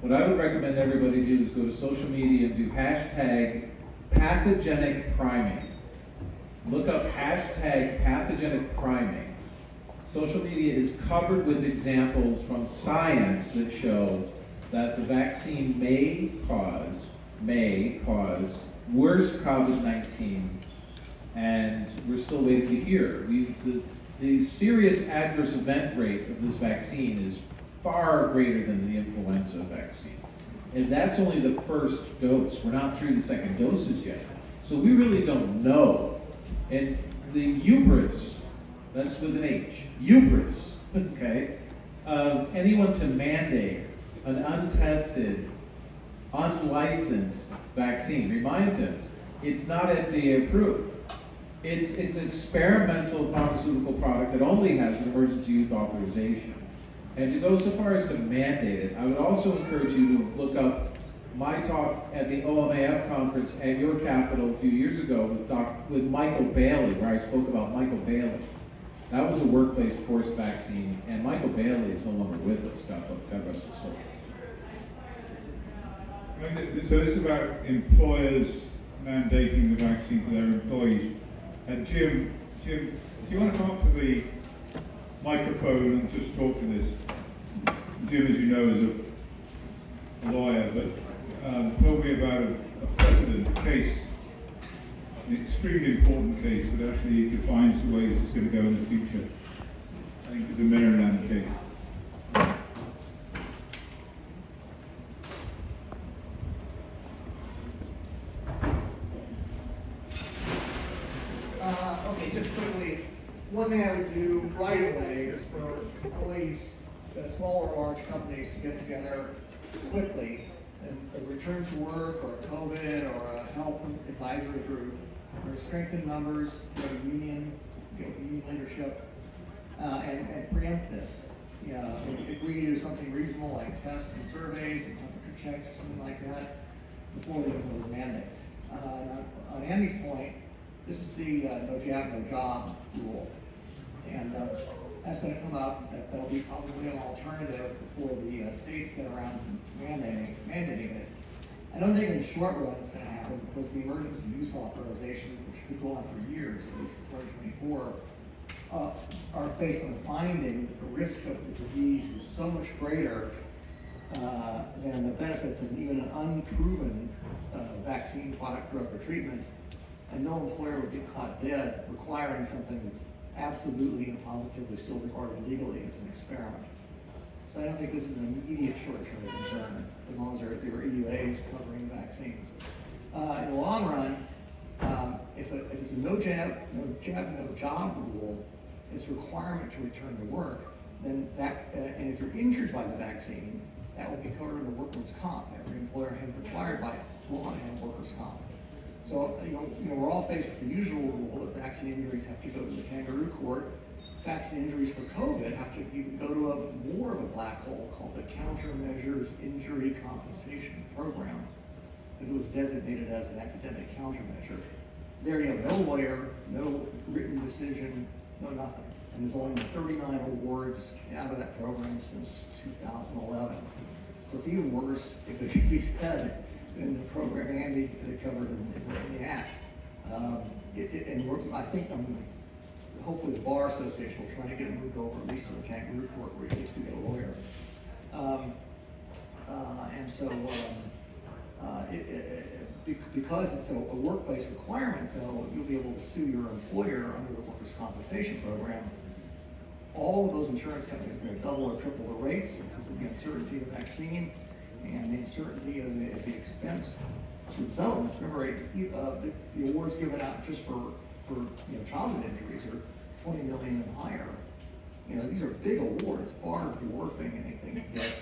what I would recommend everybody do is go to social media and do hashtag pathogenic priming. Look up hashtag pathogenic priming. Social media is covered with examples from science that show that the vaccine may cause worse COVID-19, and we're still waiting to hear. The serious adverse event rate of this vaccine is far greater than the influenza vaccine. And that's only the first dose. We're not through the second doses yet. So we really don't know. And the hubris, that's with an H, hubris, okay, of anyone to mandate an untested, unlicensed vaccine. Remind him, it's not FDA approved. It's an experimental pharmaceutical product that only has an emergency use authorization. And to go so far as to mandate it, I would also encourage you to look up my talk at the OMAF conference at your capital a few years ago with Michael Bailey, where I spoke about Michael Bailey. That was a workplace forced vaccine, and Michael Bailey is no longer with us, God rest his soul. So this is about employers mandating the vaccine for their employees. And Jim, do you want to come up to the microphone and just talk to this? Jim, as you know, is a lawyer, but told me about a precedent case, an extremely important case that actually defines the way this is going to go in the future. I think it's the Maryland case. Okay, just quickly, one thing I would do right away is for employees, small or large companies, to get together quickly and a return to work or a COVID or a health advisory group, or strengthen numbers, get a union, get union leadership, and preempt this. Agree to something reasonable like tests and surveys and temperature checks or something like that before they impose mandates. On Andy's point, this is the no jab, no job rule. And that's going to come up. That'll be probably an alternative before the states get around to mandating it. I don't think in the short run it's going to happen because the emergency use authorizations, which could go on for years, at least 2024, are based on the finding that the risk of the disease is so much greater than the benefits of even an unproven vaccine, product, drug, or treatment. And no employer would get caught dead requiring something that's absolutely and positively still regarded legally as an experiment. So I don't think this is an immediate short-term concern, as long as there are EUAs covering vaccines. In the long run, if it's a no jab, no job rule, it's a requirement to return to work, then that, and if you're injured by the vaccine, that will be covered under workers' comp. Every employer has required by law to have workers' comp. So, we're all faced with the usual rule that vaccine injuries have to go to the kangaroo court. Vaccine injuries for COVID have to even go to more of a black hole called the Countermeasures Injury Compensation Program, because it was designated as an academic countermeasure. There you have no lawyer, no written decision, no nothing. And there's only been 39 awards out of that program since 2011. So it's even worse, if it could be said, in the program Andy covered in the Act. I think hopefully the Bar Association will try to get it moved over at least to the kangaroo court where you at least do get a lawyer. Because it's a workplace requirement, though, you'll be able to sue your employer under the workers' compensation program. All of those insurance companies are going to double or triple the rates because of the uncertainty of the vaccine and the uncertainty of the expense to the settlements. Remember, the awards given out just for childhood injuries are $20 million and higher. These are big awards, far dwarfing anything you get,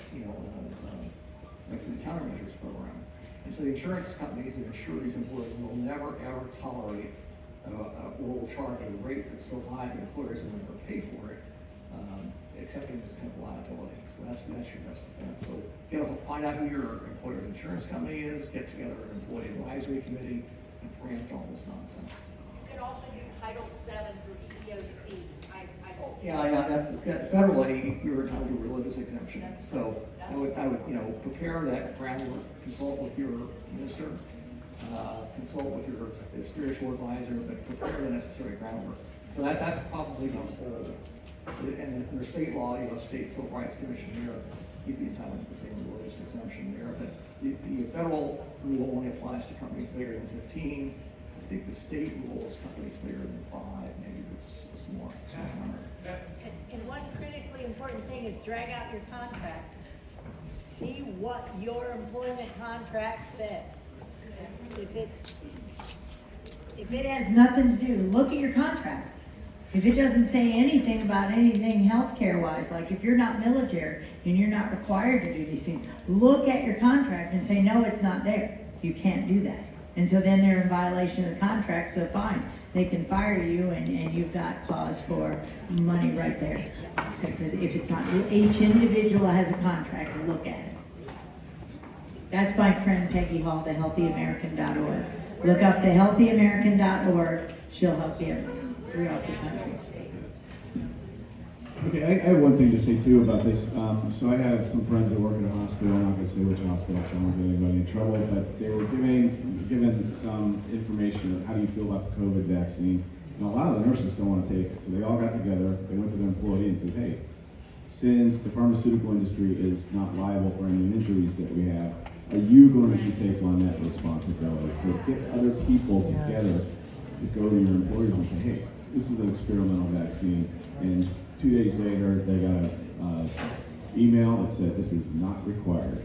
from the countermeasures program. And so the insurance companies that insure these employees will never ever tolerate or will charge a rate that's so high the employers will never pay for it, accepting this kind of liability. So that's your best defense. So find out who your employer's insurance company is, get together an employee advisory committee, and preempt all this nonsense. You could also do Title VII through EEOC. I Yeah, that's, federally, you're entitled to a religious exemption. So I would, prepare that groundwork, consult with your minister, consult with your spiritual advisor, but prepare the necessary groundwork. So that's probably the whole, and there's state law, state civil rights commission here, you'd be entitled to the same religious exemption there, but the federal rule only applies to companies bigger than 15. I think the state rule is companies bigger than 5, maybe it's more. And one critically important thing is drag out your contract. See what your employment contract says. If it has nothing to do, look at your contract. If it doesn't say anything about anything healthcare wise, like if you're not military and you're not required to do these things, look at your contract and say, no, it's not there. You can't do that. And so then they're in violation of the contract, so fine. They can fire you and you've got cause for money right there. So, because if it's not, each individual has a contract, look at it. That's my friend Peggy Hall, thehealthyamerican.org. Look up thehealthyamerican.org. She'll help you throughout the country. Okay, I have one thing to say too about this. So I have some friends that work at a hospital. I'm not going to say which hospital, so I won't get anybody in trouble. But they were given some information of how do you feel about the COVID vaccine. And a lot of the nurses don't want to take it, so they all got together. They went to their employee and says, "Hey, since the pharmaceutical industry is not liable for any injuries that we have, are you going to take on that responsibility?" So get other people together to go to your employers and say, "Hey, this is an experimental vaccine," and 2 days later, they got an email that said this is not required.